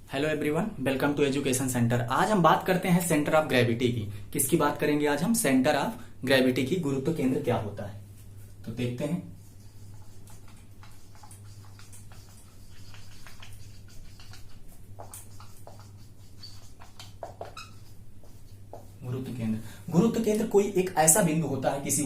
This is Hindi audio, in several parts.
Hello everyone, welcome to education centre. आज हम बात करते हैं सेंटर ऑफ ग्रेविटी की। किसकी बात करेंगे आज हम? सेंटर ऑफ ग्रेविटी की। गुरुत्व केंद्र क्या होता है तो देखते हैं। गुरुत्व केंद्र कोई एक ऐसा बिंदु होता है किसी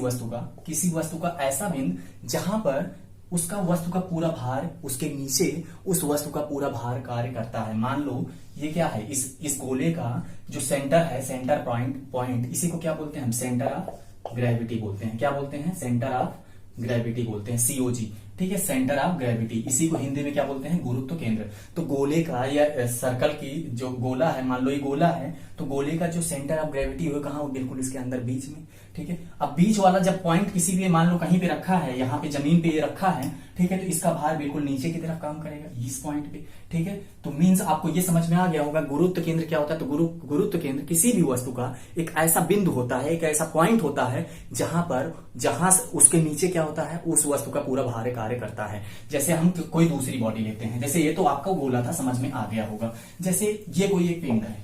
वस्तु का ऐसा बिंदु जहां पर उसका वस्तु का पूरा भार उसके नीचे उस वस्तु का पूरा भार कार्य करता है। मान लो ये क्या है, इस गोले का जो सेंटर है, सेंटर पॉइंट इसी को क्या बोलते हैं हम? सेंटर ऑफ ग्रेविटी बोलते हैं। क्या बोलते हैं? सेंटर ऑफ ग्रेविटी बोलते हैं, सीओजी। ठीक है, सेंटर ऑफ ग्रेविटी, इसी को हिंदी में क्या बोलते हैं? गुरुत्व केंद्र। तो गोले का या सर्कल की जो गोला है, मान लो ये गोला है, तो गोले का जो सेंटर ऑफ ग्रेविटी हो कहाँ? बिल्कुल इसके अंदर बीच में। ठीक है, अब बीच वाला जब पॉइंट किसी भी मान लो कहीं पे रखा है, यहाँ पे जमीन पे ये रखा है, ठीक है, तो इसका भार बिल्कुल नीचे की तरफ काम करेगा इस पॉइंट पे। ठीक है, तो मीन्स आपको ये समझ में आ गया होगा गुरुत्व केंद्र क्या होता है। तो गुरुत्व केंद्र किसी भी वस्तु का एक ऐसा बिंदु होता है, एक ऐसा पॉइंट होता है जहां उसके नीचे क्या होता है? उस वस्तु का पूरा भार कार्य करता है। जैसे हम कोई दूसरी बॉडी लेते हैं, जैसे ये तो आपका गोला था, समझ में आ गया होगा। जैसे ये कोई एक पिंड है,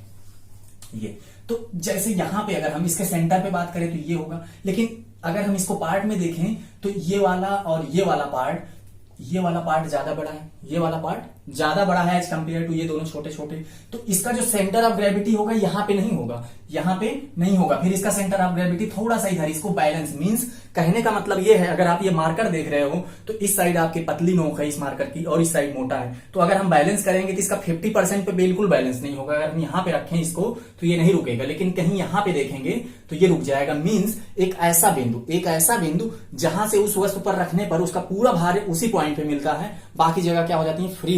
ये तो जैसे यहां पे अगर हम इसके सेंटर पे बात करें तो ये होगा, लेकिन अगर हम इसको पार्ट में देखें तो ये वाला और ये वाला पार्ट ज्यादा बड़ा है, ये वाला पार्ट ज्यादा बड़ा है एज कंपेयर टू ये दोनों छोटे छोटे। तो इसका जो सेंटर ऑफ ग्रेविटी होगा यहां पे नहीं होगा, यहां पे नहीं होगा। फिर इसका सेंटर ऑफ ग्रेविटी थोड़ा सा इधर, इसको बैलेंस। मींस कहने का मतलब ये है, अगर आप ये मार्कर देख रहे हो तो इस साइड आपकी पतली नोक है इस मार्कर की और इस साइड मोटा है, तो अगर हम बैलेंस करेंगे तो इसका 50% पे बिल्कुल बैलेंस नहीं होगा। अगर हम यहां पे रखें इसको तो ये नहीं रुकेगा, लेकिन कहीं यहां पे देखेंगे तो ये रुक जाएगा। मींस एक ऐसा बिंदु जहां से उस वस्तु पर रखने पर उसका पूरा भार उसी पॉइंट पे मिलता है, बाकी जगह क्या हो जाती है? फ्री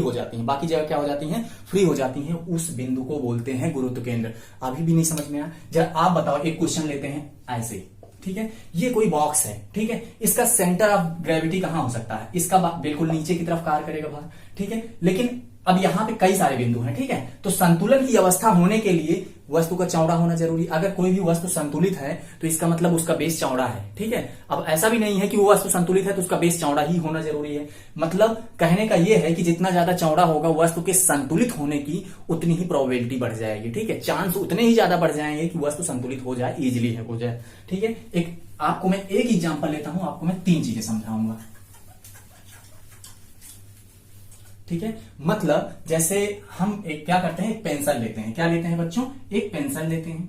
हो जाती है। उस बिंदु को बोलते हैं गुरुत्व केंद्र। अभी भी नहीं समझ में आया? जरा आप बताओ, एक क्वेश्चन लेते हैं ऐसे। ठीक है, ये कोई बॉक्स है, ठीक है, इसका सेंटर ऑफ ग्रेविटी कहां हो सकता है? इसका बिल्कुल नीचे की तरफ कार्य करेगा भार। ठीक है, लेकिन अब यहां पे कई सारे बिंदु हैं। ठीक है, तो संतुलन की अवस्था होने के लिए वस्तु का चौड़ा होना जरूरी। अगर कोई भी वस्तु संतुलित है तो इसका मतलब उसका बेस चौड़ा है। ठीक है, अब ऐसा भी नहीं है कि वो वस्तु संतुलित है तो उसका बेस चौड़ा ही होना जरूरी है। मतलब कहने का यह है कि जितना ज्यादा चौड़ा होगा वस्तु के संतुलित होने की, उतनी ही प्रोबेबिलिटी बढ़ जाएगी। ठीक है, चांस उतने ही ज्यादा बढ़ जाएंगे कि वस्तु संतुलित हो जाए, इजिली हो जाए। ठीक है, आपको मैं एक एग्जाम्पल लेता हूं, आपको मैं 3 चीजें समझाऊंगा। ठीक है, मतलब जैसे हम एक क्या करते हैं, एक पेंसिल लेते हैं। क्या लेते हैं बच्चों? एक पेंसिल लेते हैं।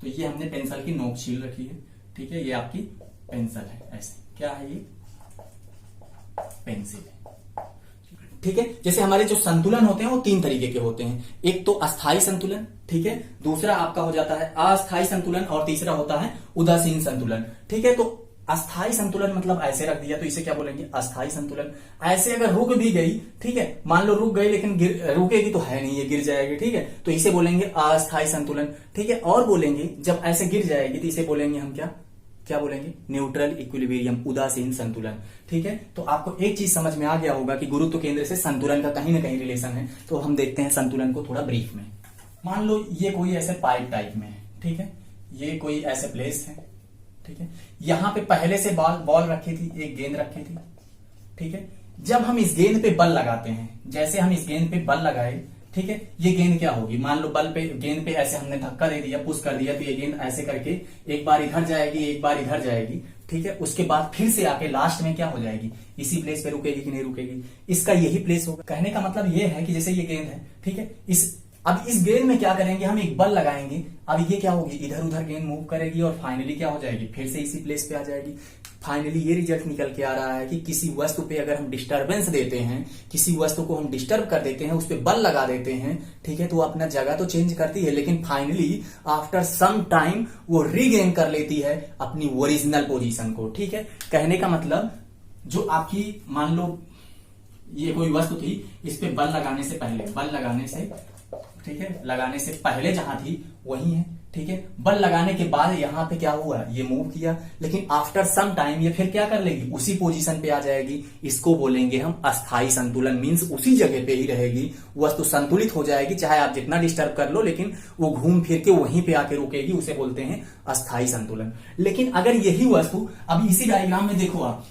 तो ये हमने पेंसिल की नोक छील रखी है। ठीक है, ये आपकी पेंसिल है। ऐसे क्या है? ये पेंसिल है। ठीक है, जैसे हमारे जो संतुलन होते हैं वो 3 तरीके के होते हैं। एक तो अस्थाई संतुलन, ठीक है, दूसरा आपका हो जाता है अस्थाई संतुलन और तीसरा होता है उदासीन संतुलन। ठीक है, तो अस्थाई संतुलन मतलब ऐसे रख दिया तो इसे क्या बोलेंगे? अस्थाई संतुलन। ऐसे अगर रुक भी गई, ठीक है, मान लो रुक गई लेकिन रुकेगी तो है नहीं, ये गिर जाएगी। ठीक है, तो इसे बोलेंगे अस्थाई संतुलन। ठीक है, और बोलेंगे जब ऐसे गिर जाएगी तो इसे बोलेंगे हम क्या बोलेंगे? न्यूट्रल इक्विलिब्रियम, उदासीन संतुलन। ठीक है, तो आपको एक चीज समझ में आ गया होगा कि गुरुत्व केंद्र से संतुलन का कहीं ना कहीं रिलेशन है। तो हम देखते हैं संतुलन को थोड़ा ब्रीफ में। मान लो ये कोई ऐसे पाइप टाइप में है, ठीक है, ये कोई ऐसे प्लेस है। ठीक है, यहां पे पहले से बॉल रखी थी, एक गेंद रखी थी। ठीक है, जब हम इस गेंद पे बल लगाते हैं, जैसे हम इस गेंद पे बल लगाए, ठीक है, ये गेंद क्या होगी? मान लो गेंद पे ऐसे हमने धक्का दे दिया, पुश कर दिया, तो ये गेंद ऐसे करके एक बार इधर जाएगी, एक बार इधर जाएगी। ठीक है, उसके बाद फिर से आके लास्ट में क्या हो जाएगी? इसी प्लेस पे रुकेगी कि नहीं रुकेगी? इसका यही प्लेस होगा। कहने का मतलब ये है कि जैसे ये गेंद है, ठीक है, अब इस गेंद में क्या करेंगे? हम एक बल लगाएंगे। अब ये क्या होगी? इधर उधर गेंद मूव करेगी और फाइनली क्या हो जाएगी? फिर से इसी प्लेस पे आ जाएगी। फाइनली ये रिजल्ट निकल के आ रहा है कि किसी वस्तु पे अगर हम डिस्टरबेंस देते हैं, किसी वस्तु को हम डिस्टर्ब कर देते हैं, उस पर बल लगा देते हैं, ठीक है, तो वो अपना जगह तो चेंज करती है, लेकिन फाइनली आफ्टर सम टाइम वो रीगेन कर लेती है अपनी ओरिजिनल पोजीशन को। ठीक है, कहने का मतलब जो आपकी मान लो ये कोई वस्तु थी, इस पे बल लगाने से पहले, ठीक है, लगाने से पहले जहां थी वही है। ठीक है, बल लगाने के बाद यहां पे क्या हुआ? ये मूव किया, लेकिन आफ्टर सम टाइम ये फिर क्या कर लेगी? उसी पोजीशन पे आ जाएगी। इसको बोलेंगे हम अस्थाई संतुलन। मींस उसी जगह पे ही रहेगी, वस्तु संतुलित हो जाएगी, चाहे आप जितना डिस्टर्ब कर लो, लेकिन वो घूम फिर के वहीं पे आके रुकेगी। उसे बोलते हैं अस्थाई संतुलन। लेकिन अगर यही वस्तु, अब इसी डायग्राम में देखो आप,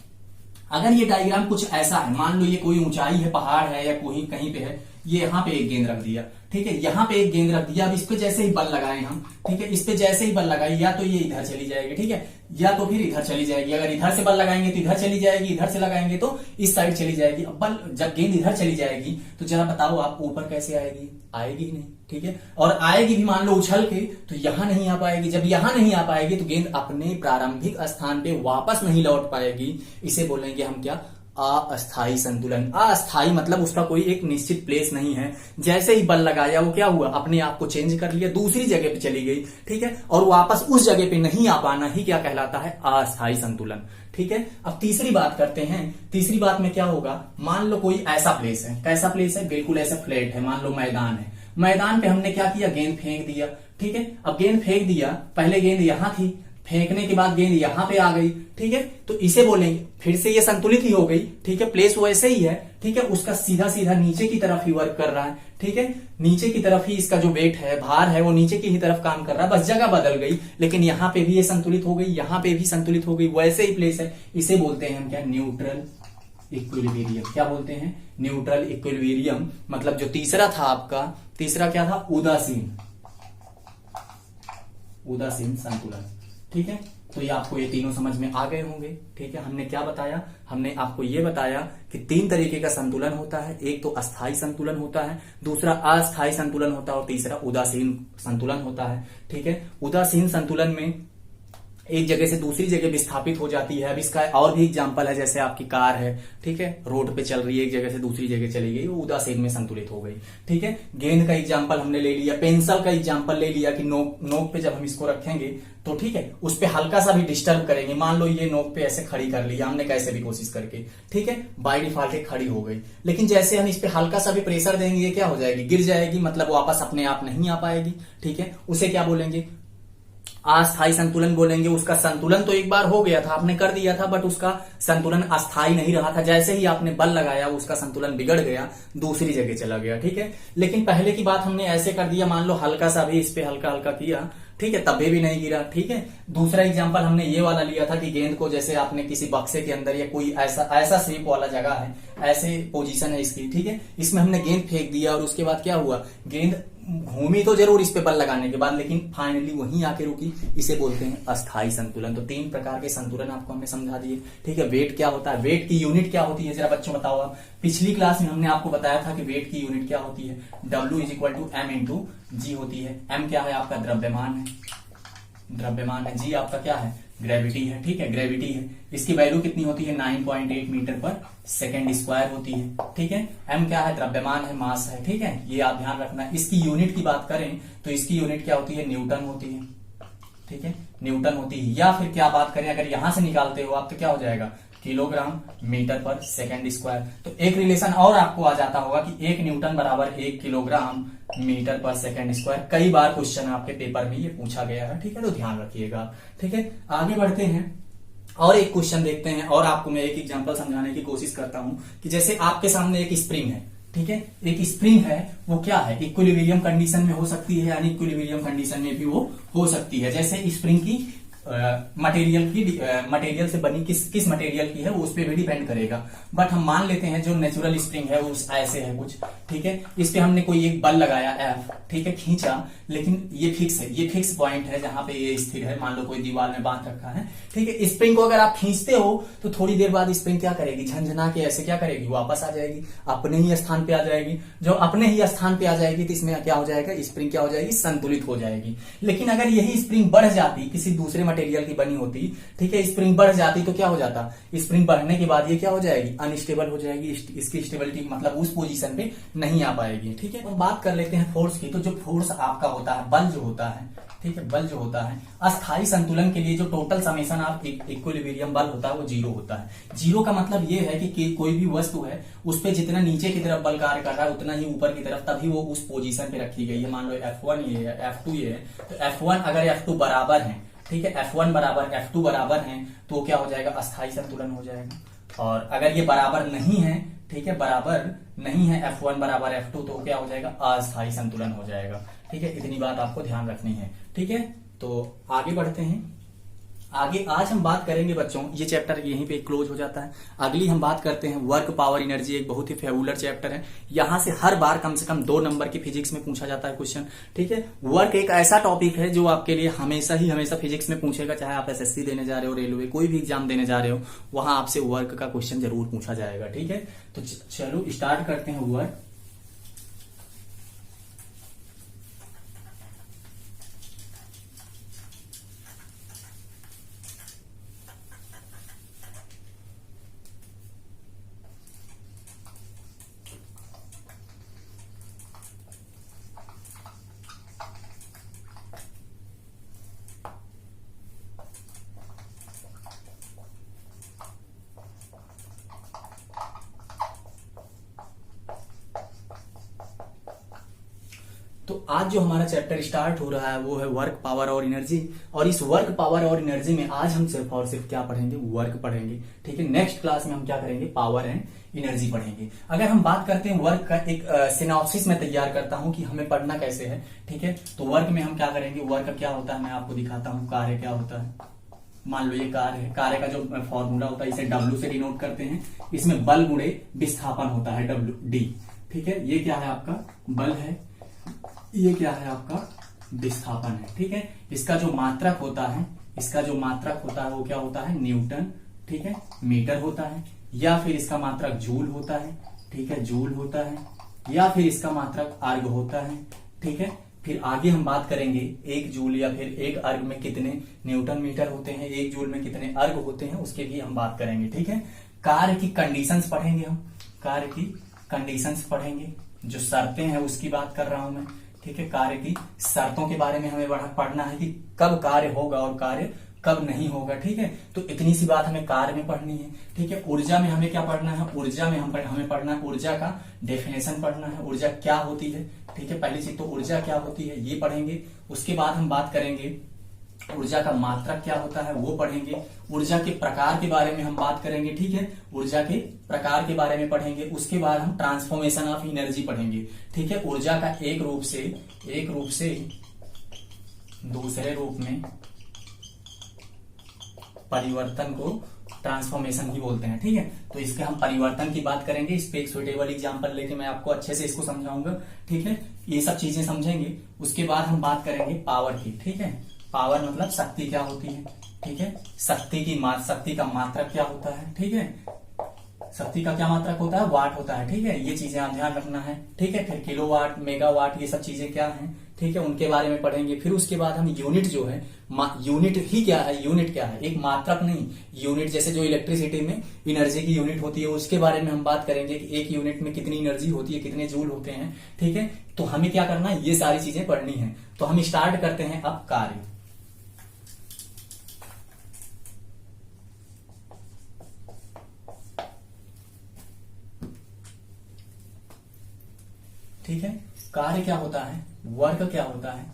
अगर ये डायग्राम कुछ ऐसा है, मान लो ये कोई ऊंचाई है, पहाड़ है या कोई कहीं पे है, ये यहाँ पे एक गेंद रख दिया, ठीक है, यहाँ पे एक गेंद रख दिया। अब इस पे जैसे ही बल लगाए हम, ठीक है, इस पे जैसे ही बल लगाए या तो ये इधर चली जाएगी, ठीक है, या तो फिर इधर चली जाएगी। अगर इधर से बल लगाएंगे तो इधर चली जाएगी, इधर से लगाएंगे तो इस साइड चली जाएगी। अब बल जब गेंद इधर चली जाएगी तो जरा बताओ आप ऊपर कैसे आएगी? आएगी ही नहीं, ठीक है। और आएगी भी मान लो उछल के तो यहां नहीं आ पाएगी। जब यहां नहीं आ पाएगी तो गेंद अपने प्रारंभिक स्थान पे वापस नहीं लौट पाएगी। इसे बोलेंगे हम क्या? अस्थाई संतुलन। अस्थाई मतलब उसका कोई एक निश्चित प्लेस नहीं है। जैसे ही बल लगाया वो क्या हुआ? अपने आप को चेंज कर लिया, दूसरी जगह पे चली गई, ठीक है, और वापस उस जगह पे नहीं आ पाना ही क्या कहलाता है? अस्थाई संतुलन, ठीक है। अब तीसरी बात करते हैं। तीसरी बात में क्या होगा? मान लो कोई ऐसा प्लेस है, कैसा प्लेस है? बिल्कुल ऐसा फ्लैट है, मान लो मैदान है। मैदान पे हमने क्या किया? गेंद फेंक दिया, ठीक है। अब गेंद फेंक दिया, पहले गेंद यहां थी, फेंकने के बाद गेंद यहां पे आ गई, ठीक है, तो इसे बोलेंगे फिर से ये संतुलित ही हो गई, ठीक है, प्लेस वैसे ही है, ठीक है, उसका सीधा सीधा नीचे की तरफ ही वर्क कर रहा है, ठीक है, नीचे की तरफ ही इसका जो वेट है, भार है, वो नीचे की ही तरफ काम कर रहा है, बस जगह बदल गई, लेकिन यहां पे भी ये संतुलित हो गई, यहां पे भी संतुलित हो गई, वैसे ही प्लेस है। इसे बोलते हैं हम क्या? Neutral equilibrium. क्या बोलते हैं? Neutral equilibrium. मतलब जो तीसरा था आपका, तीसरा क्या था? उदासीन, उदासीन संतुलन, ठीक है। तो ये आपको ये तीनों समझ में आ गए होंगे, ठीक है। हमने क्या बताया? हमने आपको ये बताया कि तीन तरीके का संतुलन होता है। एक तो अस्थाई संतुलन होता है, दूसरा अस्थाई संतुलन होता है, और तीसरा उदासीन संतुलन होता है, ठीक है। उदासीन संतुलन में एक जगह से दूसरी जगह विस्थापित हो जाती है। अब इसका और भी एग्जांपल है, जैसे आपकी कार है, ठीक है, रोड पे चल रही है, एक जगह से दूसरी जगह चली गई, वो उदासीन में संतुलित हो गई, ठीक है। गेंद का एग्जांपल हमने ले लिया, पेंसिल का एग्जांपल ले लिया कि नोक पे जब हम इसको रखेंगे तो ठीक है, उस पे हल्का सा भी डिस्टर्ब करेंगे, मान लो ये नोक पे ऐसे खड़ी कर लिया हमने कैसे भी कोशिश करके, ठीक है, बाय डिफॉल्ट खड़ी हो गई, लेकिन जैसे हम इस पे हल्का सा भी प्रेशर देंगे ये क्या हो जाएगी? गिर जाएगी, मतलब वापस अपने आप नहीं आ पाएगी, ठीक है। उसे क्या बोलेंगे? अस्थाई संतुलन बोलेंगे। उसका संतुलन तो एक बार हो गया था, आपने कर दिया था, बट उसका संतुलन अस्थाई नहीं रहा था। जैसे ही आपने बल लगाया उसका संतुलन बिगड़ गया, दूसरी जगह चला गया, ठीक है। लेकिन पहले की बात हमने ऐसे कर दिया, मान लो हल्का सा भी इस पे हल्का हल्का किया, ठीक है, तब भी नहीं गिरा, ठीक है। दूसरा एग्जांपल हमने ये वाला लिया था कि गेंद को जैसे आपने किसी बक्से के अंदर या कोई ऐसा शेप वाला जगह है, ऐसे पोजीशन है इसकी, ठीक है, इसमें हमने गेंद फेंक दिया और उसके बाद क्या हुआ? गेंद घूमी तो जरूर इस पे बल लगाने के बाद, लेकिन फाइनली वहीं आके रुकी। इसे बोलते हैं अस्थाई संतुलन। तो तीन प्रकार के संतुलन आपको हमने समझा दिए, ठीक है। वेट क्या होता है? वेट की यूनिट क्या होती है? जरा बच्चों बताओ आप। पिछली क्लास में हमने आपको बताया था कि वेट की यूनिट क्या होती है? W is equal to M into G होती है। M क्या है? आपका द्रव्यमान है, द्रव्यमान है। G आपका क्या है? ग्रेविटी है, ठीक है, ग्रेविटी है। इसकी वैल्यू कितनी होती है? 9.8 मीटर पर सेकेंड स्क्वायर होती है, ठीक है। M क्या है? द्रव्यमान है, मास है, ठीक है, ये आप ध्यान रखना। इसकी यूनिट की बात करें तो इसकी यूनिट क्या होती है? न्यूटन होती है, ठीक है, न्यूटन होती है। या फिर क्या बात करें, अगर यहां से निकालते हो आप तो क्या हो जाएगा? किलोग्राम मीटर पर सेकेंड स्क्वायर। तो एक रिलेशन और आपको आ जाता होगा कि 1 न्यूटन बराबर 1 किलोग्राम मीटर पर सेकेंड स्क्वायर। कई बार क्वेश्चन आपके पेपर में ये पूछा गया है, ठीक है, तो ध्यान रखिएगा, ठीक है। आगे बढ़ते हैं और एक क्वेश्चन देखते हैं, और आपको मैं एक एग्जांपल समझाने की कोशिश करता हूं कि जैसे आपके सामने एक स्प्रिंग है, ठीक है, एक स्प्रिंग है, वो क्या है? इक्विलिब्रियम कंडीशन में हो सकती है, यानी इक्विलिब्रियम कंडीशन में भी वो हो सकती है। जैसे स्प्रिंग की मटेरियल से बनी किस मटेरियल की है वो उस पर भी डिपेंड करेगा। बट हम मान लेते हैं जो नेचुरल स्प्रिंग है उस ऐसे है कुछ, ठीक है। इस पे हमने कोई एक बल लगाया F, ठीक है, खींचा, लेकिन ये फिक्स है, ये फिक्स पॉइंट है जहां पे ये स्थिर है, मान लो कोई दीवार में बांध रखा है, ठीक है। स्प्रिंग को अगर आप खींचते हो तो थोड़ी देर बाद स्प्रिंग क्या करेगी? झंझना के ऐसे क्या करेगी? वापस आ जाएगी, अपने ही स्थान पे आ जाएगी। जो अपने ही स्थान पे आ जाएगी तो इसमें क्या हो जाएगा? स्प्रिंग क्या हो जाएगी? संतुलित हो जाएगी। लेकिन अगर यही स्प्रिंग बढ़ जाती, किसी दूसरे मटेरियल की बनी होती, ठीक है, स्प्रिंग बढ़ जाती तो क्या हो जाता? स्प्रिंग बढ़ने के बाद ये क्या हो जाएगी? अनस्टेबल हो जाएगी, इसकी स्टेबिलिटी मतलब उस पोजीशन पे नहीं आ पाएगी, ठीक है। और बात कर लेते हैं फोर्स की। तो जो फोर्स आपका होता है, बल जो होता है, ठीक है, बल जो होता है, अस्थाई संतुलन के लिए जो टोटल समेशन ऑफ इक्विलिब्रियम बल होता है वो 0 होता है। 0 का मतलब ये है कि कोई भी वस्तु है उस पे जितना नीचे की तरफ बल कार्य कर रहा है उतना ही ऊपर की तरफ, तभी वो उस पोजीशन पे रखी गई है। मान लो F1 ये है, F2 ये है, तो F1 अगर F2 बराबर है, ठीक है, F1 बराबर F2 बराबर है तो क्या हो जाएगा? अस्थाई संतुलन हो जाएगा। और अगर ये बराबर नहीं है, ठीक है, बराबर नहीं है F1 बराबर F2 तो क्या हो जाएगा? अस्थाई संतुलन हो जाएगा, ठीक है। इतनी बात आपको ध्यान रखनी है, ठीक है। तो आगे बढ़ते हैं। आगे आज हम बात करेंगे बच्चों, ये चैप्टर यहीं पे क्लोज हो जाता है। अगली हम बात करते हैं वर्क पावर एनर्जी, एक बहुत ही फेबुलर चैप्टर है। यहां से हर बार कम से कम 2 नंबर की फिजिक्स में पूछा जाता है क्वेश्चन। ठीक है, वर्क एक ऐसा टॉपिक है जो आपके लिए हमेशा फिजिक्स में पूछेगा, चाहे आप एसएससी देने जा रहे हो, रेलवे कोई भी एग्जाम देने जा रहे हो, वहां आपसे वर्क का क्वेश्चन जरूर पूछा जाएगा। ठीक है, तो चलो स्टार्ट करते हैं वर्क। तो आज जो हमारा चैप्टर स्टार्ट हो रहा है वो है वर्क पावर और एनर्जी। और इस वर्क पावर और एनर्जी में आज हम सिर्फ और सिर्फ क्या पढ़ेंगे, वर्क पढ़ेंगे। ठीक है, नेक्स्ट क्लास में हम क्या करेंगे, पावर एंड एनर्जी पढ़ेंगे। अगर हम बात करते हैं वर्क का, एक सिनॉप्सिस में तैयार करता हूं कि हमें पढ़ना कैसे है। ठीक है, तो वर्क में हम क्या करेंगे, वर्क क्या होता है मैं आपको दिखाता हूं। कार्य क्या होता है, मान लो ये कार्य है, कार्य का जो फॉर्मूला होता है इसे W से डिनोट करते हैं। इसमें बल गुणे विस्थापन होता है, WD। ठीक है, ये क्या है आपका बल है, ये क्या है आपका विस्थापन है। ठीक है, इसका जो मात्रक होता है, वो क्या होता है, न्यूटन। ठीक है, मीटर होता है, या फिर इसका मात्रक जूल होता है। ठीक है, जूल होता है, या फिर इसका मात्रक अर्ग होता है। ठीक है, फिर आगे हम बात करेंगे 1 जूल या फिर 1 अर्ग में कितने न्यूटन मीटर होते हैं, 1 जूल में कितने अर्ग होते हैं, उसके भी हम बात करेंगे। ठीक है, कार्य की कंडीशंस पढ़ेंगे हम, कार्य की कंडीशंस पढ़ेंगे, जो शर्तें हैं उसकी बात कर रहा हूं मैं। ठीक है, कार्य की शर्तों के बारे में हमें पढ़ना है कि कब कार्य होगा और कार्य कब नहीं होगा। ठीक है, तो इतनी सी बात हमें कार्य में पढ़नी है। ठीक है, ऊर्जा में हमें क्या पढ़ना है, ऊर्जा में हमें पढ़ना है, ऊर्जा का डेफिनेशन पढ़ना है, ऊर्जा क्या होती है। ठीक है, पहली चीज तो ऊर्जा क्या होती है ये पढ़ेंगे। उसके बाद हम बात करेंगे ऊर्जा का मात्रक क्या होता है वो पढ़ेंगे। ऊर्जा के प्रकार के बारे में हम बात करेंगे। ठीक है, ऊर्जा के प्रकार के बारे में पढ़ेंगे। उसके बाद हम ट्रांसफॉर्मेशन ऑफ एनर्जी पढ़ेंगे। ठीक है, ऊर्जा का एक रूप से दूसरे रूप में परिवर्तन को ट्रांसफॉर्मेशन ही बोलते हैं। ठीक है, तो इसके हम परिवर्तन की बात करेंगे। इस पे एक सुटेबल एग्जांपल लेके मैं आपको अच्छे से इसको समझाऊंगा। ठीक है, ये सब चीजें समझेंगे। उसके बाद हम बात करेंगे पावर की। ठीक है, पावर मतलब शक्ति क्या होती है। ठीक है, शक्ति का मात्रक क्या होता है। ठीक है, शक्ति का क्या मात्रक होता है, वाट होता है। ठीक है, ये चीजें आप ध्यान रखना है। ठीक है, फिर किलोवाट, मेगावाट, ये सब चीजें क्या हैं, ठीक है, उनके बारे में पढ़ेंगे। फिर उसके बाद हम यूनिट जो है, यूनिट ही क्या है, यूनिट क्या है, एक मात्रक नहीं, यूनिट जैसे जो इलेक्ट्रिसिटी में एनर्जी की यूनिट होती है उसके बारे में हम बात करेंगे कि एक यूनिट में कितनी एनर्जी होती है, कितने जूल होते हैं। ठीक है, तो हमें क्या करना है, ये सारी चीजें पढ़नी है। तो हम स्टार्ट करते हैं अब कार्य। ठीक है, कार्य क्या होता है, वर्क क्या होता है।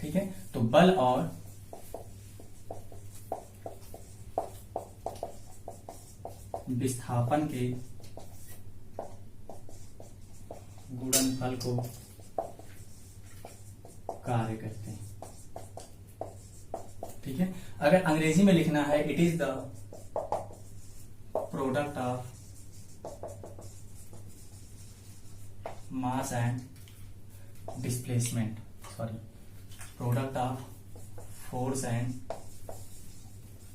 ठीक है, तो बल और विस्थापन के गुणनफल को कार्य करते हैं। ठीक है, अगर अंग्रेजी में लिखना है, it is the product of mass and displacement, product of force and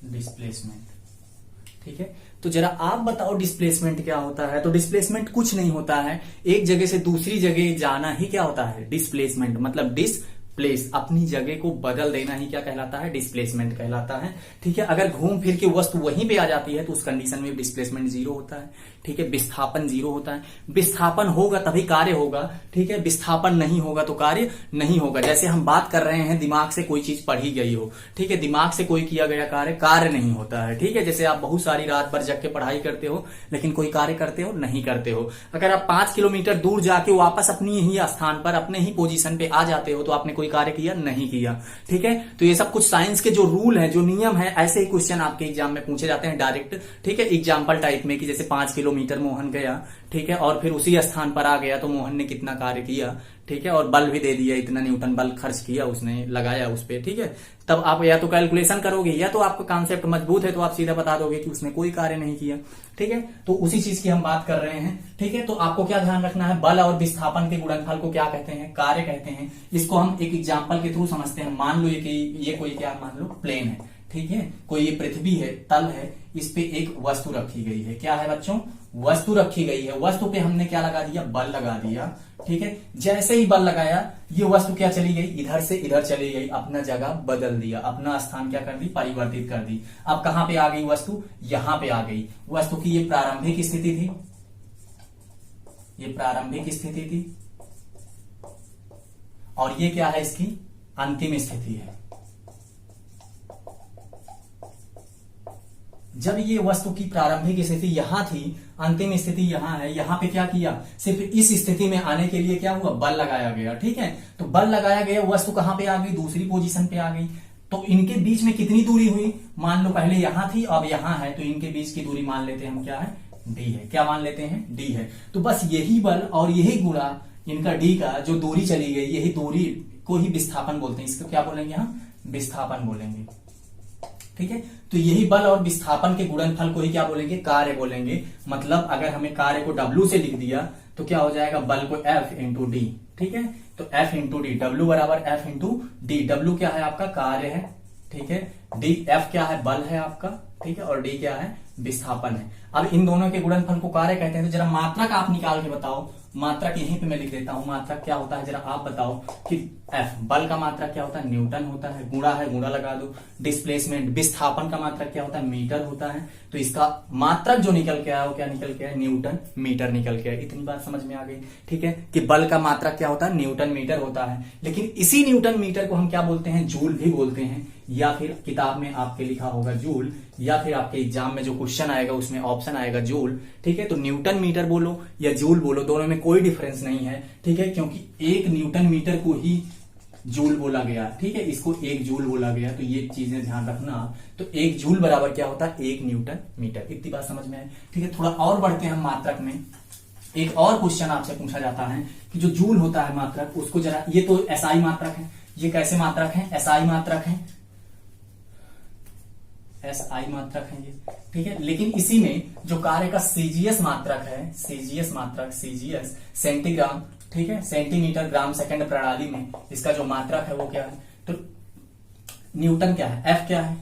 displacement. ठीक है, तो जरा आप बताओ डिस्प्लेसमेंट क्या होता है। तो डिस्प्लेसमेंट कुछ नहीं होता है, एक जगह से दूसरी जगह जाना ही क्या होता है, डिस्प्लेसमेंट। मतलब डिस्प्लेस, अपनी जगह को बदल देना ही क्या कहलाता है, डिस्प्लेसमेंट कहलाता है। ठीक है, अगर घूम फिर के वस्तु वहीं पे आ जाती है तो उस कंडीशन में डिस्प्लेसमेंट 0 होता है। ठीक है, विस्थापन 0 होता है। विस्थापन होगा तभी कार्य होगा। ठीक है, विस्थापन नहीं होगा तो कार्य नहीं होगा। जैसे हम बात कर रहे हैं, दिमाग से कोई चीज पढ़ी गई हो, ठीक है, दिमाग से कोई किया गया कार्य नहीं होता है। ठीक है, जैसे आप बहुत सारी रात भर जग के पढ़ाई करते हो लेकिन कोई कार्य करते हो नहीं करते हो। अगर आप 5 किलोमीटर दूर जाके वापस अपनी ही स्थान पर, अपने ही पोजीशन पे आ जाते हो तो आपने कोई कार्य किया नहीं किया। ठीक है, तो ये सब कुछ साइंस के जो रूल है, जो नियम है, ऐसे ही क्वेश्चन आपके एग्जाम में पूछे जाते हैं डायरेक्ट। ठीक है, एग्जाम्पल टाइप में कि जैसे 5 किलोमीटर मोहन गया, ठीक है, और फिर उसी स्थान पर आ गया तो मोहन ने कितना कार्य किया। ठीक है, और बल भी दे दिया, इतना न्यूटन बल खर्च किया उसने, लगाया उस पे, ठीक है। तब आप या तो कैलकुलेशन करोगे या तो आपका कॉन्सेप्ट मजबूत है तो आप सीधा बता दोगे कि उसने कोई कार्य नहीं किया, ठीक है। तो उसी चीज की हम बात कर रहे हैं, ठीक है। तो आपको क्या ध्यान रखना है, बल और विस्थापन के गुणनफल को क्या कहते हैं, कार्य कहते हैं। इसको हम एक एग्जाम्पल के थ्रू समझते हैं। मान लो ये कोई क्या, मान लो प्लेन है, ठीक है, कोई ये पृथ्वी है, तल है, इस पे एक वस्तु रखी गई है। क्या है बच्चों, वस्तु रखी गई है। वस्तु पे हमने क्या लगा दिया, बल लगा दिया, ठीक है। जैसे ही बल लगाया ये वस्तु क्या चली गई, इधर से इधर चली गई, अपना जगह बदल दिया, अपना स्थान क्या कर दी, परिवर्तित कर दी। अब कहां पे आ गई वस्तु, यहां पे आ गई। वस्तु की ये प्रारंभिक स्थिति थी, ये प्रारंभिक स्थिति थी, और ये क्या है, इसकी अंतिम स्थिति है। जब ये वस्तु की प्रारंभिक स्थिति यहां थी, अंतिम स्थिति यहां है, यहां पे क्या किया, सिर्फ इस स्थिति में आने के लिए क्या हुआ, बल लगाया गया, ठीक है। तो बल लगाया गया, वस्तु कहां पे आ गई, दूसरी पोजीशन पे आ गई। तो इनके बीच में कितनी दूरी हुई, मान लो पहले यहां थी अब यहां है, तो इनके बीच की दूरी मान लेते हैं हम, क्या है, डी है। क्या मान लेते हैं, डी है। तो बस यही बल और यही गुणा इनका डी का जो दूरी चली गई, यही दूरी को ही विस्थापन बोलते हैं। इसको क्या बोलेंगे हम, विस्थापन बोलेंगे, ठीक है। तो यही बल और विस्थापन के गुणनफल को ही क्या बोलेंगे, कार्य बोलेंगे। मतलब अगर हमें कार्य को W से लिख दिया तो क्या हो जाएगा, बल को F इंटू डी, ठीक है। तो F इंटू डी, डब्ल्यू बराबर F इंटू डी। डब्ल्यू क्या है आपका, कार्य है, ठीक है। डी, F क्या है, बल है आपका, ठीक है, और डी क्या है, विस्थापन है। अब इन दोनों के गुणनफल को कार्य कहते हैं। तो जरा मात्रक आप निकाल के बताओ, मात्रक यहीं पे मैं लिख देता हूं, मात्रक क्या होता है, जरा आप बताओ कि F, बल का मात्रक क्या होता है, न्यूटन होता है, गुणा है, गुणा लगा दो। डिस्प्लेसमेंट, विस्थापन का मात्रक क्या होता है, मीटर होता है। तो इसका मात्रक जो निकल के आया वो क्या निकल के आया, न्यूटन मीटर निकल के आया। इतनी बात समझ में आ गई, ठीक है, कि बल का मात्रक क्या होता है, न्यूटन मीटर होता है। लेकिन इसी न्यूटन मीटर को हम क्या बोलते हैं, जूल भी बोलते हैं, या फिर किताब में आपके लिखा होगा जूल, या फिर आपके एग्जाम में जो क्वेश्चन आएगा उसमें ऑप्शन आएगा जूल, ठीक है। तो न्यूटन मीटर बोलो या जूल बोलो, दोनों में कोई डिफरेंस नहीं है, ठीक है, क्योंकि एक न्यूटन मीटर को ही जूल बोला गया, ठीक है, इसको एक जूल बोला गया। तो ये चीजें ध्यान रखना। तो एक जूल बराबर क्या होता है, एक न्यूटन मीटर। इतनी बात समझ में आई, ठीक है। थोड़ा और बढ़ते हैं हम मात्रक में। एक और क्वेश्चन आपसे पूछा जाता है कि जो जूल होता है मात्रक, उसको जरा, ये तो एसआई मात्रक है, ये कैसे मात्रक है, एसआई मात्रक है, एसआई मात्रक है ये, ठीक है। लेकिन इसी में जो कार्य का सीजीएस मात्रक है, सीजीएस मात्रक, सीजीएस सेंटीग्राम, ठीक है, सेंटीमीटर ग्राम सेकंड प्रणाली में इसका जो मात्रक है वो क्या है, तो न्यूटन क्या है, एफ क्या है,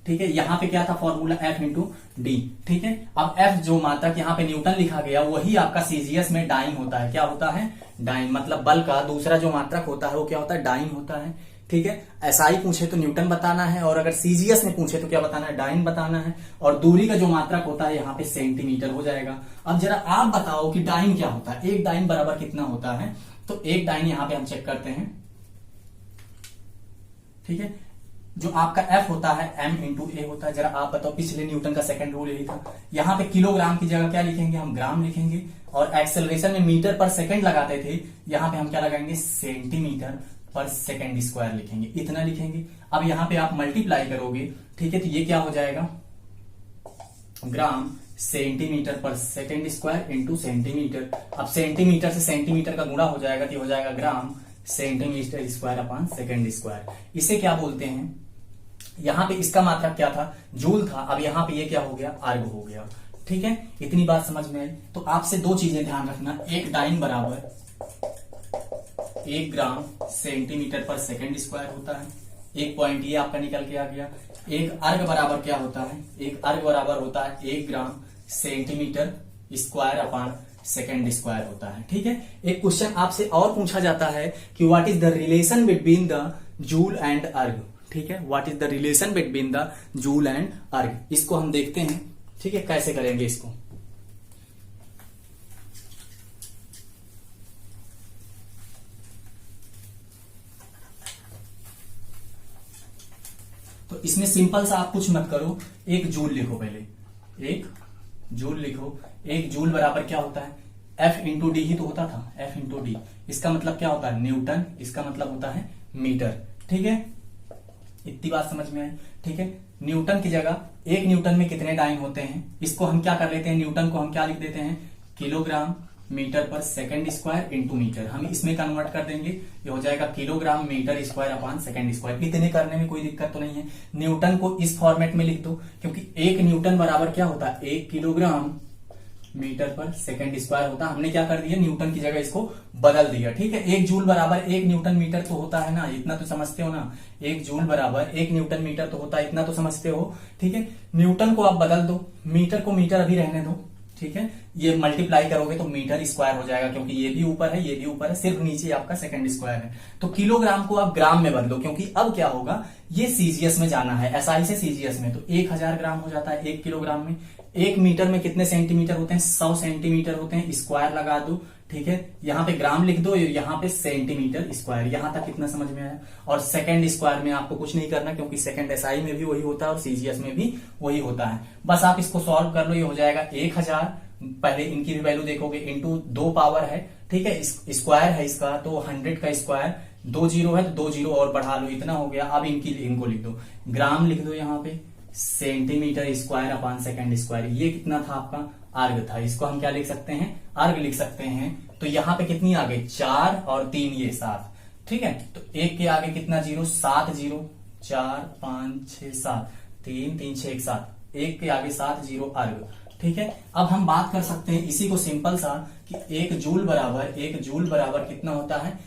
ठीक है। यहां पे क्या था फॉर्मूला, एफ इंटू डी, ठीक है। अब एफ जो मात्रक यहाँ पे न्यूटन लिखा गया वही आपका सीजीएस में डाइन होता है। क्या होता है, डाइन। मतलब बल का दूसरा जो मात्रक होता है वो क्या होता है, डाइन होता है, ठीक है। एसआई पूछे तो न्यूटन बताना है, और अगर सीजीएस में पूछे तो क्या बताना है, डाइन बताना है। और दूरी का जो मात्रक होता है यहाँ पे सेंटीमीटर हो जाएगा। अब जरा आप बताओ कि डाइन क्या होता है, एक डाइन बराबर कितना होता है। तो एक डाइन यहाँ पे हम चेक करते हैं, ठीक है। जो आपका एफ होता है एम इंटू ए होता है। जरा आप बताओ, पिछले न्यूटन का सेकंड रूल यही था। यहाँ पे किलोग्राम की जगह क्या लिखेंगे, हम ग्राम लिखेंगे। और एक्सेलरेशन में मीटर पर सेकंड लगाते थे, यहाँ पे हम क्या लगाएंगे, सेंटीमीटर पर सेकंड स्क्वायर लिखेंगे, इतना लिखेंगे। अब यहाँ पे आप मल्टीप्लाई करोगे, ठीक है, तो ये क्या हो जाएगा, ग्राम सेंटीमीटर पर सेकंड स्क्वायर इंटू सेंटीमीटर। अब सेंटीमीटर से सेंटीमीटर का गुणा हो जाएगा तो हो जाएगा gram centimetre square upon second square. इसे क्या बोलते हैं, यहां पे इसका मात्रक क्या था, जूल था। अब यहां पे ये क्या हो गया, अर्ग हो गया, ठीक है। इतनी बात समझ में आई। तो आपसे दो चीजें ध्यान रखना, एक डाइन बराबर 1 ग्राम सेंटीमीटर पर सेकंड स्क्वायर होता है, एक पॉइंट ये आपका निकल के आ गया। एक अर्ग बराबर क्या होता है, एक अर्ग बराबर होता है 1 gram centimetre square upon second square होता है, ठीक है। एक क्वेश्चन आपसे और पूछा जाता है कि what is the relation between the joule and अर्ग, ठीक है। What is the relation between the joule and अर्ग, इसको हम देखते हैं, ठीक है, कैसे करेंगे इसको। तो इसमें सिंपल सा आप कुछ मत करो, एक जूल लिखो पहले, एक जूल लिखो। एक जूल बराबर क्या होता है, एफ इंटू डी ही तो होता था, एफ इंटू डी। इसका मतलब क्या होता है, न्यूटन, इसका मतलब होता है मीटर, ठीक है। इतनी बात समझ में आई, ठीक है। न्यूटन की जगह, एक न्यूटन में कितने डाइन होते हैं, इसको हम क्या कर लेते हैं, न्यूटन को हम क्या लिख देते हैं, kilogram metre per second square into metre, हम इसमें कन्वर्ट कर देंगे, ये हो जाएगा kilogram metre square upon second square. इतने करने में कोई दिक्कत तो नहीं है। न्यूटन को इस फॉर्मेट में लिख दो, क्योंकि 1 न्यूटन बराबर क्या होता है, 1 kilogram metre per second square होता है। हमने क्या कर दिया, न्यूटन की जगह इसको बदल दिया, ठीक है। 1 जूल बराबर 1 न्यूटन मीटर तो होता है ना, इतना तो समझते हो ना। 1 जूल बराबर 1 न्यूटन मीटर तो होता है, इतना तो समझते हो, ठीक है। न्यूटन को आप बदल दो, मीटर को मीटर अभी रहने दो, ठीक है। ये मल्टीप्लाई करोगे तो मीटर स्क्वायर हो जाएगा, क्योंकि ये भी ऊपर है, ये भी ऊपर है, सिर्फ नीचे आपका सेकंड स्क्वायर है। तो किलोग्राम को आप ग्राम में बदलो, क्योंकि अब क्या होगा, ये सीजीएस में जाना है, एसआई से सीजीएस में, तो 1000 ग्राम हो जाता है 1 किलोग्राम में। 1 मीटर में कितने सेंटीमीटर होते हैं, 100 सेंटीमीटर होते हैं, स्क्वायर लगा दो, ठीक है। यहाँ पे ग्राम लिख दो, यहाँ पे सेंटीमीटर स्क्वायर। यहां तक कितना समझ में आया। और सेकंड स्क्वायर में आपको कुछ नहीं करना, क्योंकि सेकंड एसआई में भी वही होता है और सीजीएस में भी वही होता है। बस आप इसको सॉल्व कर लो, ये हो जाएगा 1000, पहले इनकी भी वैल्यू देखोगे, इंटू 2 पावर है, ठीक है, स्क्वायर है इसका, तो 100 का स्क्वायर, 2 जीरो है तो 2 जीरो और बढ़ा लो, इतना हो गया। अब इनको लिख दो, ग्राम लिख दो यहाँ पे, centimetre square upon second square. ये कितना था आपका, अर्ग था, इसको हम क्या लिख सकते हैं, अर्ग लिख सकते हैं। तो यहाँ पे कितनी आ गई, 4 और 3 ये 7, ठीक है। तो 1 के आगे कितना जीरो, 7 जीरो, 4 5 6 7, 3 3 6 1 7, 1 के आगे 7 जीरो अर्ग, ठीक है। अब हम बात कर सकते हैं इसी को सिंपल सा कि 1 जूल बराबर कितना होता है,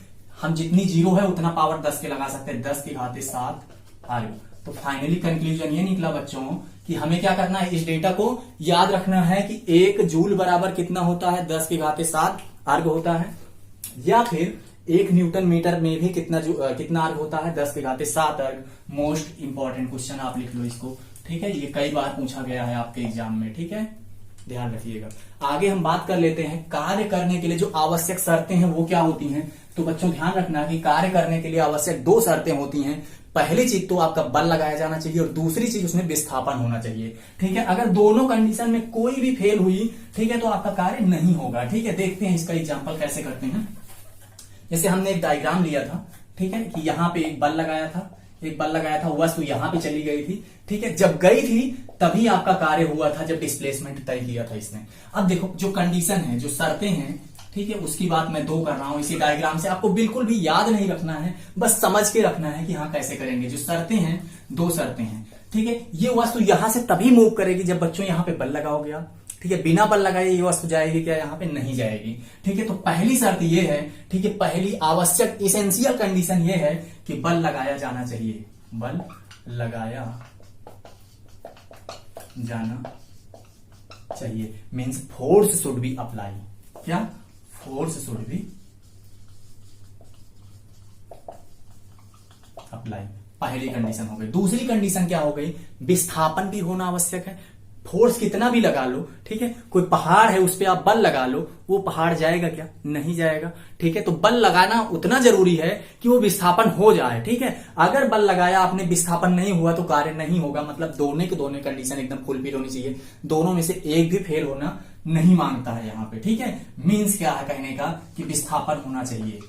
हम जितनी जीरो है उतना पावर 10 के लगा सकते हैं, 10 की घाते 7 अर्ग। तो फाइनली कंक्लूजन ये निकला बच्चों कि हमें क्या करना है, इस डेटा को याद रखना है कि 1 जूल बराबर कितना होता है, 10 की घाते 7 अर्ग होता है, या फिर 1 न्यूटन मीटर में भी कितना अर्ग होता है, 10 की घाते 7 अर्ग। मोस्ट इंपॉर्टेंट क्वेश्चन आप लिख लो इसको, ठीक है। ये कई बार पूछा गया है आपके एग्जाम में, ठीक है, ध्यान रखिएगा। आगे हम बात कर लेते हैं कार्य करने के लिए जो आवश्यक शर्तें हैं वो क्या होती हैं। तो बच्चों ध्यान रखना कि कार्य करने के लिए आवश्यक 2 शर्तें होती हैं। पहली चीज तो आपका बल लगाया जाना चाहिए और दूसरी चीज उसमें विस्थापन होना चाहिए, ठीक है। अगर दोनों कंडीशन में कोई भी फेल हुई, ठीक है, तो आपका कार्य नहीं होगा, ठीक है। देखते हैं इसका एग्जांपल कैसे करते हैं। जैसे हमने एक डायग्राम लिया था, ठीक है, कि यहां पे एक बल लगाया था, वस्तु यहां पे चली गई थी, ठीक है। जब गई थी तभी आपका कार्य हुआ था, जब डिस्प्लेसमेंट तय किया था इसने। अब देखो जो कंडीशन है, जो शर्तें हैं, ठीक है, उसकी बात मैं 2 कर रहा हूं इसी डायग्राम से। आपको बिल्कुल भी याद नहीं रखना है, बस समझ के रखना है कि हाँ कैसे करेंगे। जो शर्तें हैं, 2 शर्तें हैं, ठीक है। ये वस्तु यहां से तभी मूव करेगी जब बच्चों यहां पे बल लगाओगे आप, ठीक है। बिना बल लगाए ये वस्तु जाएगी क्या, यहां पे नहीं जाएगी, ठीक है। तो पहली शर्त ये है, ठीक है, पहली आवश्यक इसेंशियल कंडीशन ये है कि बल लगाया जाना चाहिए, बल लगाया जाना चाहिए, means force should be apply. क्या, फोर्स शुड बी अप्लाई, पहली कंडीशन हो गई। दूसरी कंडीशन क्या हो गई, विस्थापन भी होना आवश्यक है। फोर्स कितना भी लगा लो, ठीक है, कोई पहाड़ है उस पर आप बल लगा लो, वो पहाड़ जाएगा क्या, नहीं जाएगा, ठीक है। तो बल लगाना उतना जरूरी है कि वो विस्थापन हो जाए, ठीक है। अगर बल लगाया आपने, विस्थापन नहीं हुआ तो कार्य नहीं होगा। मतलब दोनों की दोनों कंडीशन एकदम फुलफिल होनी चाहिए, दोनों में से एक भी फेल होना नहीं मांगता है यहां पे, ठीक है। मीन्स क्या है कहने का कि विस्थापन होना चाहिए,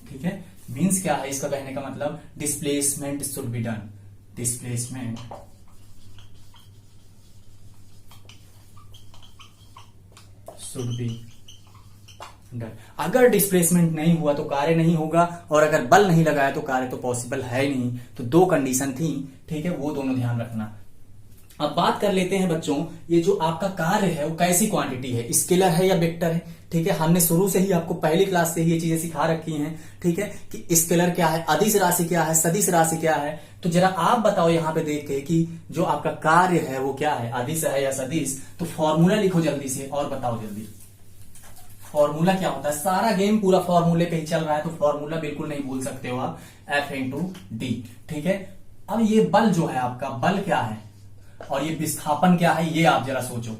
ठीक है। मीन्स क्या है इसका कहने का मतलब, displacement should be done, displacement should be done. अगर डिस्प्लेसमेंट नहीं हुआ तो कार्य नहीं होगा, और अगर बल नहीं लगाया तो कार्य तो पॉसिबल है ही नहीं। तो 2 कंडीशन थी, ठीक है, वो दोनों ध्यान रखना। अब बात कर लेते हैं बच्चों, ये जो आपका कार्य है वो कैसी क्वांटिटी है, स्केलर है या वेक्टर है, ठीक है। हमने शुरू से ही आपको पहली क्लास से ही ये चीजें सिखा रखी हैं, ठीक है, कि स्केलर क्या है, अदिश राशि क्या है, सदिश राशि क्या है। तो जरा आप बताओ यहाँ पे देख के कि जो आपका कार्य है वो क्या है, अदिश है या सदिश। तो फॉर्मूला लिखो जल्दी से और बताओ जल्दी, फॉर्मूला क्या होता है। सारा गेम पूरा फॉर्मूले पे ही चल रहा है, तो फॉर्मूला बिल्कुल नहीं भूल सकते हो आप, F × D, ठीक है। अब ये बल जो है आपका, बल क्या है और ये विस्थापन क्या है, ये आप जरा सोचो।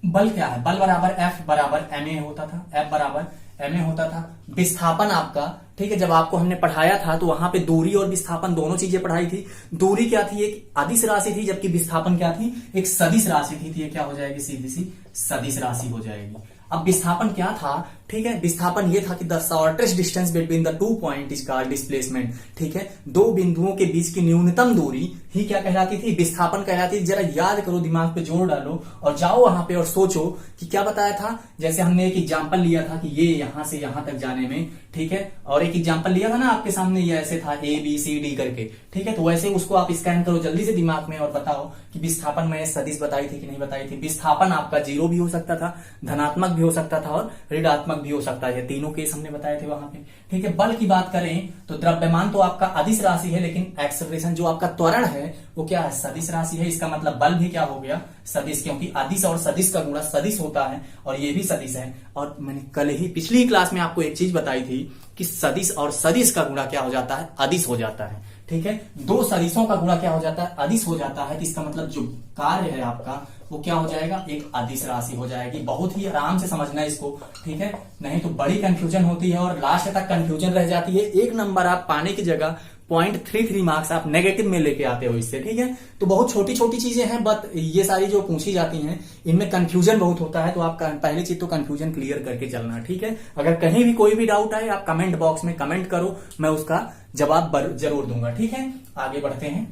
बल क्या है, बल बराबर F बराबर ma होता था, F बराबर ma होता था। विस्थापन आपका, ठीक है, जब आपको हमने पढ़ाया था तो वहां पे दूरी और विस्थापन दोनों चीजें पढ़ाई थी। दूरी क्या थी, एक अदिश राशि थी, जबकि विस्थापन क्या थी, एक सदिश राशि थी। ये क्या हो जाएगी, सीधी सी सदिश राशि हो जाएगी। अब विस्थापन क्या था, ठीक है। विस्थापन ये था कि the shortest distance between the 2 point is called displacement, ठीक है। दो बिंदुओं के बीच की न्यूनतम दूरी ही क्या कहलाती थी, विस्थापन कहलाती थी। जरा याद करो, दिमाग पे जोर डालो और जाओ वहां पे और सोचो कि क्या बताया था। जैसे हमने एक एग्जांपल लिया था कि ये यहां से यहां तक जाने में, ठीक है, और एक एग्जांपल लिया था ना आपके सामने, ये ऐसे था ABCD करके, ठीक है। तो वैसे उसको आप स्कैन करो जल्दी से दिमाग में और बताओ कि विस्थापन में सदिश बताई थी कि नहीं बताई थी। विस्थापन आपका 0 भी हो सकता था, धनात्मक भी हो सकता था और ऋणात्मक भी हो सकता है। तीनों केस हमने बताए थे वहां पे, ठीक है। बल की बात करें तो द्रव्यमान तो आपका अदिश राशि है, लेकिन एक्सेलरेशन जो आपका त्वरण है वो क्या है, सदिश राशि है। इसका मतलब बल भी क्या हो गया, सदिश, क्योंकि अदिश और सदिश का गुणा सदिश होता है और ये भी सदिश है। और मैंने कल ही पिछली क्लास में आपको एक चीज बताई थी कि सदिश और सदिश का गुणा क्या हो जाता है, अदिश हो जाता है, ठीक है। दो सदिशों का गुणा क्या हो जाता है, अदिश हो जाता है। इसका मतलब जो कार्य है आपका वो क्या हो जाएगा, एक अदिश राशि हो जाएगी। बहुत ही आराम से समझना इसको, ठीक है, नहीं तो बड़ी कंफ्यूजन होती है और लास्ट तक कंफ्यूजन रह जाती है। 1 नंबर आप पाने की जगह 0.33 मार्क्स आप नेगेटिव में लेके आते हो इससे, ठीक है। तो बहुत छोटी छोटी चीजें हैं, बट ये सारी जो पूछी जाती हैं इनमें कंफ्यूजन बहुत होता है। तो आप पहली चीज तो कंफ्यूजन क्लियर करके चलना, ठीक है। अगर कहीं भी कोई भी डाउट आए आप कमेंट बॉक्स में कमेंट करो, मैं उसका जवाब जरूर दूंगा, ठीक है। आगे बढ़ते हैं।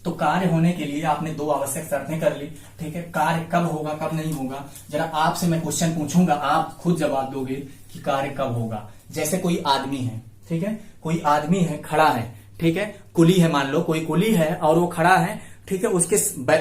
तो कार्य होने के लिए आपने 2 आवश्यक शर्तें कर ली, ठीक है। कार्य कब होगा कब नहीं होगा, जरा आपसे मैं क्वेश्चन पूछूंगा, आप खुद जवाब दोगे कि कार्य कब होगा। जैसे कोई आदमी है, ठीक है, कोई आदमी है, खड़ा है, ठीक है, कुली है, मान लो कोई कुली है और वो खड़ा है, ठीक है। उसके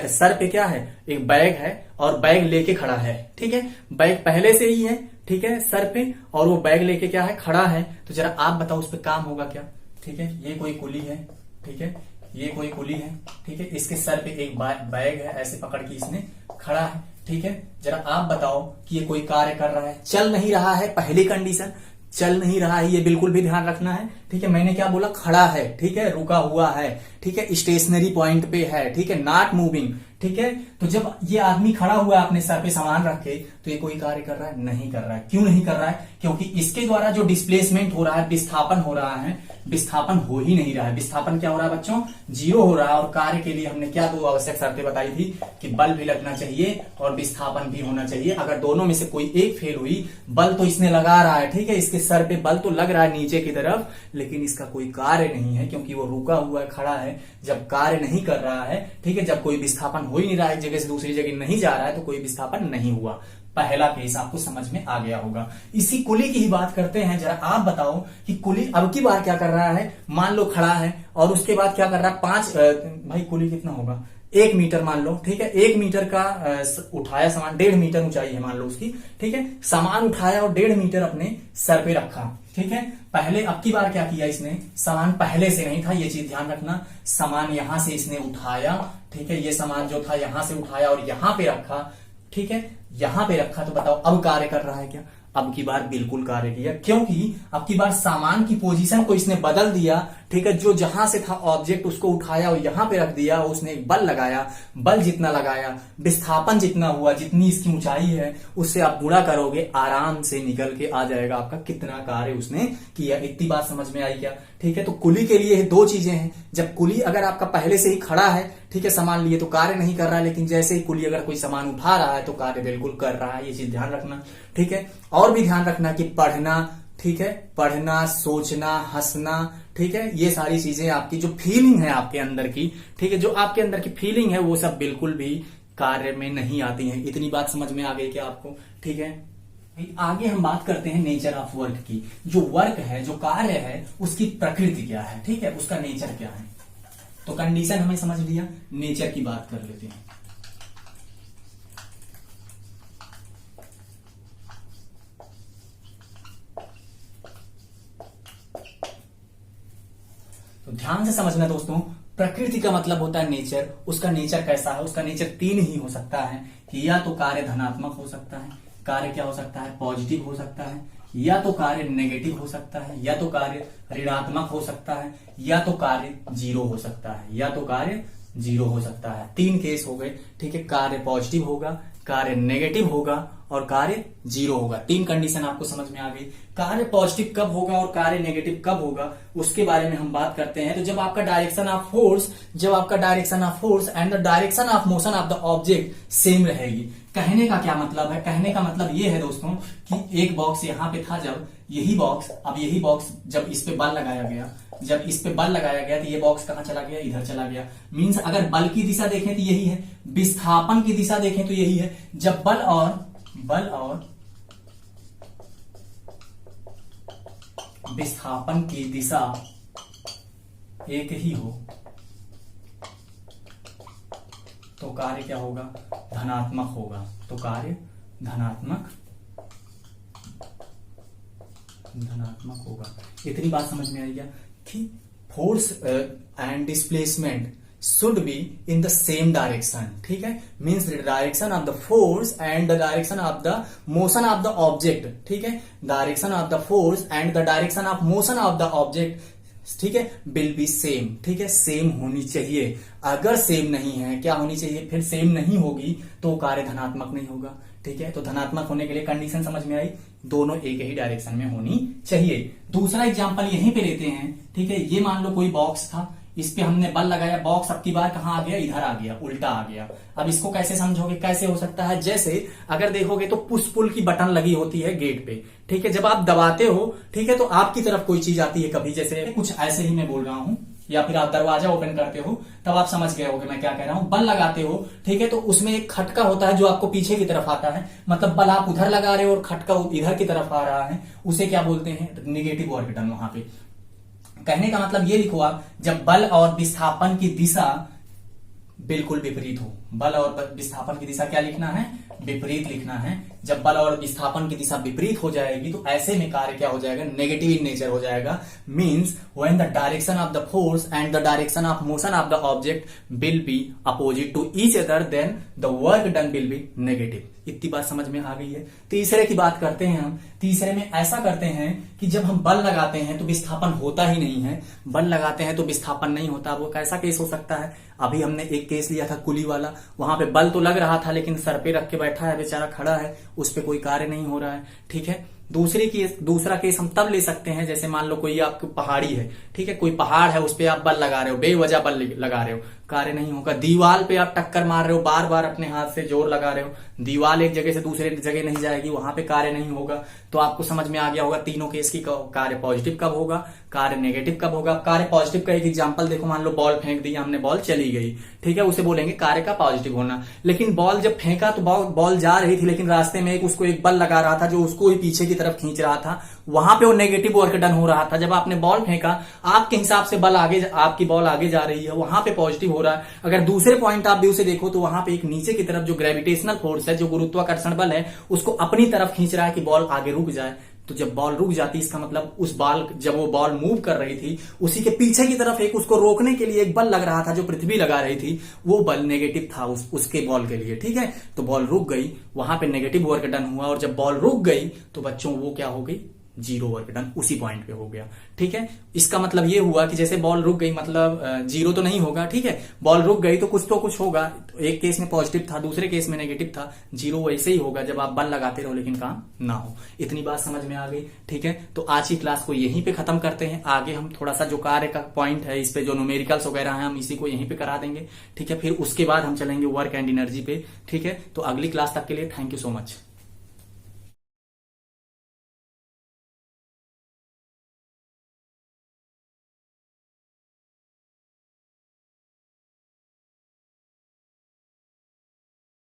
सर पे क्या है, एक बैग है और बैग लेके खड़ा है, ठीक है। बैग पहले से ही है, ठीक है, सर पे, और वो बैग लेके क्या है, खड़ा है। तो जरा आप बताओ उस पर काम होगा क्या, ठीक है। ये कोई कुली है, ठीक है, ये कोई कुली है, ठीक है। इसके सर पे एक बैग है, ऐसे पकड़ के इसने खड़ा है, ठीक है। जरा आप बताओ कि ये कोई कार्य कर रहा है, चल नहीं रहा है, पहली कंडीशन चल नहीं रहा है, ये बिल्कुल भी ध्यान रखना है, ठीक है। मैंने क्या बोला, खड़ा है, ठीक है, रुका हुआ है, ठीक है, स्टेशनरी पॉइंट पे है, ठीक है, नॉट मूविंग, ठीक है। तो जब ये आदमी खड़ा हुआ है अपने सर पे सामान रख के, तो ये कोई कार्य कर रहा है, नहीं कर रहा है। क्यों नहीं कर रहा है, क्योंकि इसके द्वारा जो डिस्प्लेसमेंट हो रहा है, विस्थापन हो रहा है, विस्थापन हो ही नहीं रहा है। विस्थापन क्या हो रहा है बच्चों, 0 हो रहा है। और कार्य के लिए हमने क्या 2 आवश्यक शर्तें बताई थी कि बल भी लगना चाहिए और विस्थापन भी होना चाहिए। अगर दोनों में से कोई एक फेल हुई, बल तो इसने लगा रहा है, ठीक है, इसके सर पे बल तो लग रहा है नीचे की तरफ, लेकिन इसका कोई कार्य नहीं है क्योंकि वो रुका हुआ है, खड़ा है। जब कार्य नहीं कर रहा है, ठीक है, जब कोई विस्थापन हो ही नहीं रहा है, एक जगह से दूसरी जगह नहीं जा रहा है, तो कोई विस्थापन नहीं हुआ। पहला केस आपको समझ में आ गया होगा। इसी कुली की ही बात करते हैं। जरा आप बताओ कि कुली अब की बार क्या कर रहा है, मान लो खड़ा है और उसके बाद क्या कर रहा है, भाई कुली कितना होगा, 1 मीटर मान लो, ठीक है, 1 मीटर का उठाया सामान, 1.5 मीटर ऊंचाई है मान लो उसकी, ठीक है। सामान उठाया और 1.5 मीटर अपने सर पे रखा, ठीक है। पहले अब की बार क्या किया इसने, सामान पहले से नहीं था, ये चीज ध्यान रखना। सामान यहां से इसने उठाया, ठीक है, ये सामान जो था यहां से उठाया और यहां पे रखा, ठीक है, यहां पे रखा। तो बताओ अब कार्य कर रहा है क्या, अब की बार बिल्कुल कार्य किया, क्योंकि अब की बार सामान की पोजीशन को इसने बदल दिया, ठीक है। जो जहां से था ऑब्जेक्ट उसको उठाया और यहां पे रख दिया, उसने एक बल लगाया, बल जितना लगाया, विस्थापन जितना हुआ, जितनी इसकी ऊंचाई है, उससे आप गुणा करोगे, आराम से निकल के आ जाएगा आपका कितना कार्य उसने किया। इतनी बात समझ में आई क्या, ठीक है। तो कुली के लिए 2 चीजें हैं। जब कुली अगर आपका पहले से ही खड़ा है, ठीक है, सामान लिए, तो कार्य नहीं कर रहा है, लेकिन जैसे ही कुली अगर कोई सामान उठा रहा है तो कार्य बिल्कुल कर रहा है। ये चीज ध्यान रखना, ठीक है। और भी ध्यान रखना कि पढ़ना, ठीक है, पढ़ना, सोचना, हंसना, ठीक है, ये सारी चीजें आपकी जो फीलिंग है आपके अंदर की, ठीक है, जो आपके अंदर की फीलिंग है, वो सब बिल्कुल भी कार्य में नहीं आती हैं। इतनी बात समझ में आ गई क्या आपको, ठीक है। आगे हम बात करते हैं नेचर ऑफ वर्क की। जो वर्क है, जो कार्य है, उसकी प्रकृति क्या है, ठीक है, उसका नेचर क्या है। तो कंडीशन हमें समझ लिया, नेचर की बात कर लेते हैं। तो ध्यान से समझना दोस्तों, प्रकृति का मतलब होता है नेचर। उसका नेचर कैसा है, उसका नेचर 3 ही हो सकता है कि या तो कार्य धनात्मक हो सकता है, कार्य क्या हो सकता है, पॉजिटिव हो सकता है, या तो कार्य नेगेटिव हो सकता है, या तो कार्य ऋणात्मक हो सकता है, या तो कार्य 0 हो सकता है, या तो कार्य 0 हो सकता है। 3 केस हो गए, ठीक है। कार्य पॉजिटिव होगा, कार्य नेगेटिव होगा और कार्य 0 होगा। 3 कंडीशन आपको समझ में आ गई। कार्य पॉजिटिव कब होगा और कार्य नेगेटिव कब होगा, उसके बारे में हम बात करते हैं। तो जब आपका direction of force and the direction of motion of the object same रहेगी। कहने का क्या मतलब है? कहने का मतलब ये है दोस्तों कि एक बॉक्स यहाँ पे था, जब यही बॉक्स जब इस पे बल लगाया गया, तो ये बॉक्स कहां चला गया? इधर चला गया। मींस अगर बल की दिशा देखें तो यही है, विस्थापन की दिशा देखें तो यही है। जब बल और विस्थापन की दिशा एक ही हो तो कार्य क्या होगा? धनात्मक होगा। तो कार्य धनात्मक होगा। इतनी बात समझ में आई क्या कि force and displacement should be in the same direction. ठीक है, means the direction of the force and the direction of the motion of the object. ठीक है, direction of the force and the direction of motion of the object, ठीक है, विल बी सेम। ठीक है, सेम होनी चाहिए। अगर सेम नहीं है, क्या होनी चाहिए? फिर सेम नहीं होगी तो कार्य धनात्मक नहीं होगा। ठीक है, तो धनात्मक होने के लिए कंडीशन समझ में आई, दोनों एक ही डायरेक्शन में होनी चाहिए। दूसरा एग्जांपल यहीं पे लेते हैं। ठीक है, ये मान लो कोई बॉक्स था, इस पे हमने बल लगाया, बॉक्स अब की बार कहां आ गया? इधर आ गया, उल्टा आ गया। अब इसको कैसे समझोगे? कैसे हो सकता है? जैसे अगर देखोगे तो पुश पुल की बटन लगी होती है गेट पे। ठीक है, जब आप दबाते हो, ठीक है, तो आपकी तरफ कोई चीज आती है, कभी जैसे कुछ ऐसे ही मैं बोल रहा हूं, या फिर आप दरवाजा ओपन करते हो, तब आप समझ गए होगे मैं क्या कह रहा हूं। बल लगाते हो, ठीक है, तो उसमें एक खटका होता है जो आपको पीछे की तरफ आता है, मतलब बल आप उधर लगा रहे हो और खटका इधर की तरफ आ रहा है, उसे क्या बोलते हैं? Negative work done. वहां पे कहने का मतलब ये लिखो आप, जब बल और विस्थापन की दिशा बिल्कुल विपरीत हो। बल और विस्थापन की दिशा क्या लिखना है? विपरीत लिखना है। जब बल और विस्थापन की दिशा विपरीत हो जाएगी तो ऐसे में कार्य क्या हो जाएगा? नेगेटिव इन नेचर हो जाएगा। Means when the direction of the force and the direction of motion of the object will be opposite to each other, then the work done will be negative. इतनी बात समझ में आ गई है। तीसरे की बात करते हैं हम। तीसरे में ऐसा करते हैं कि जब हम बल लगाते हैं तो विस्थापन होता ही नहीं है, बल लगाते हैं तो विस्थापन नहीं होता। वो कैसा केस हो सकता है? अभी हमने एक केस लिया था कुली वाला, वहां पे बल तो लग रहा था लेकिन सर पे रख के बैठा है बेचारा, खड़ा है, उस पे कोई कार्य नहीं हो रहा है। ठीक है, दूसरा केस हम तब ले सकते हैं, जैसे मान लो कोई आपकी पहाड़ी है, ठीक है, कोई पहाड़ है, उस पे आप बल लगा रहे हो, बेवजह बल लगा रहे हो, कार्य नहीं होगा। दीवार पे आप टक्कर मार रहे हो, बार बार अपने हाथ से जोर लगा रहे हो, दीवार एक जगह से दूसरे जगह नहीं जाएगी, वहां पे कार्य नहीं होगा। तो आपको समझ में आ गया होगा तीनों केस की कार्य पॉजिटिव कब होगा, कार्य नेगेटिव कब होगा। कार्य पॉजिटिव का एक एग्जांपल देखो, मान लो बॉल फेंक दिया हमने, बॉल चली गई, ठीक है, उसे बोलेंगे कार्य का पॉजिटिव होना। लेकिन बॉल जब फेंका तो बॉल जा रही थी, लेकिन रास्ते में उसको एक बल लगा रहा था जो उसको ही पीछे की तरफ खींच रहा था, वहां पे वो नेगेटिव वर्क डन हो रहा था। जब आपने बॉल फेंका, आपके हिसाब से आपकी बॉल आगे जा रही है, वहां पे पॉजिटिव हो रहा है। अगर दूसरे पॉइंट ऑफ व्यू से देखो तो वहां पे एक नीचे की तरफ जो ग्रेविटेशनल फोर्स है, जो गुरुत्वाकर्षण बल है, उसको अपनी तरफ खींच रहा है कि बॉल आगे रुक जाए। तो जब बॉल रुक जाती, इसका मतलब जब वो बॉल मूव कर रही थी, उसी के पीछे की तरफ उसको रोकने के लिए एक बल लग रहा था जो पृथ्वी लगा रही थी, वो बल नेगेटिव था उसके बॉल के लिए। ठीक है, तो बॉल रुक गई, वहां पे नेगेटिव वर्क डन हुआ, और जब बॉल रुक गई तो बच्चों वो क्या हो गई? जीरो वर्क डन, उसी पॉइंट पे हो गया। ठीक है, इसका मतलब ये हुआ कि जैसे बॉल रुक गई, मतलब जीरो तो नहीं होगा, ठीक है, बॉल रुक गई तो कुछ होगा। एक केस में पॉजिटिव था, दूसरे केस में नेगेटिव था, जीरो वैसे ही होगा जब आप बल लगाते रहो लेकिन काम ना हो। इतनी बात समझ में आ गई। ठीक है, तो आज की क्लास को यहीं पे खत्म करते हैं। आगे हम थोड़ा सा जो कार्य का पॉइंट है, इस पे जो न्यूमेरिकल्स वगैरह है, हम इसी को यहीं पे करा देंगे। ठीक है, फिर उसके बाद हम चलेंगे वर्क एंड एनर्जी पे। ठीक है, तो अगली क्लास तक के लिए थैंक यू सो मच।